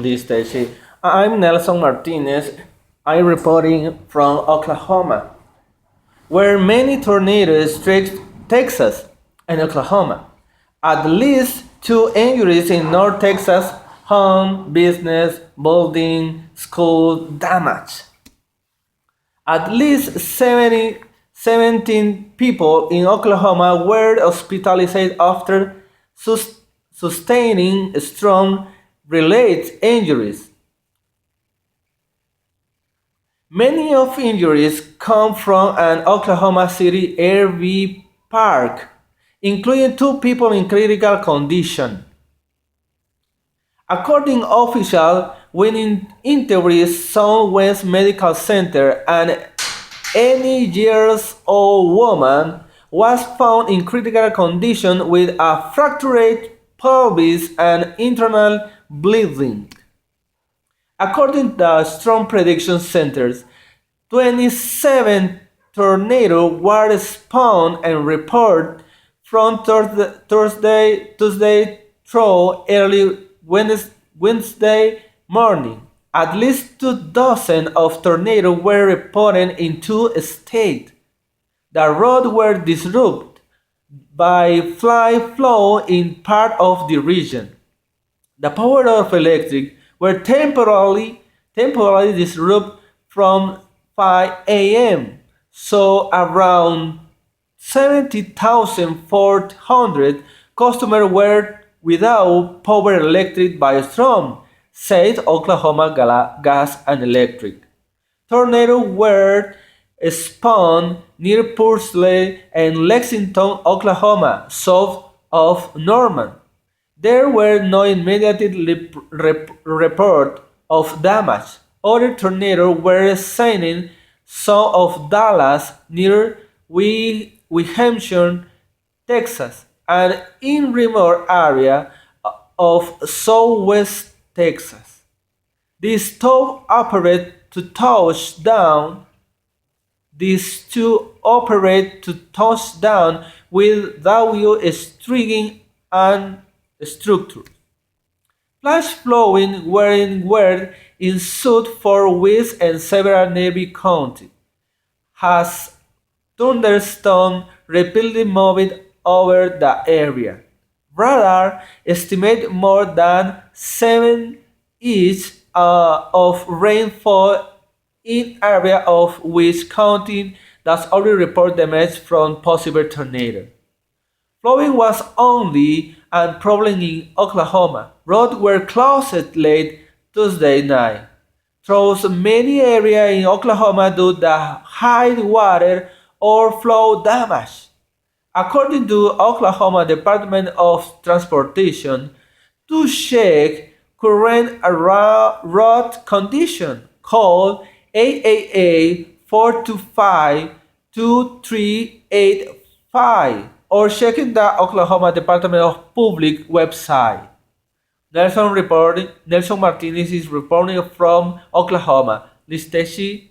Listeshi. I'm Nelson Martinez. I'm reporting from Oklahoma, where many tornadoes struck Texas and Oklahoma. At least two injuries in North Texas, home, business, building, school damage. At least 17 people in Oklahoma were hospitalized after sustaining strong related injuries. Many of injuries come from an Oklahoma City RV park, including two people in critical condition. According official, when interviewed Southwest Medical Center, an 80-year-old woman was found in critical condition with a fractured pelvis and internal bleeding. According to the Storm Prediction Centers, 27 tornadoes were spawned and reported from Tuesday through early Wednesday morning. At least 2 dozen of tornadoes were reported in two states. The roads were disrupted by fly flow in part of the region. The power of electric were temporarily disrupted from 5 a.m. So around 70,400 customers were without power electric by storm, said Oklahoma Gas and Electric. Tornadoes were spawned near Purcell and Lexington, Oklahoma, south of Norman. There were no immediate report of damage. Other tornadoes were seen south of Dallas near Wilhelmsburg, Texas, and in remote area of southwest Texas. These two operate to touchdown. These two operate to touchdown with W stringing and structure. Flash flowing were ensued for weeks and several nearby counties, as thunderstorms repeatedly moved over the area. Radar estimate more than 7 inches of rainfall in area of which county does already report damage from possible tornado. Flooding was only a problem in Oklahoma. Roads were closed late Tuesday night through many areas in Oklahoma due to high water or flow damage. According to Oklahoma Department of Transportation, to check current road condition, call 888-425-2385 or checking the Oklahoma Department of Public website. Nelson Martinez is reporting from Oklahoma. Listeshi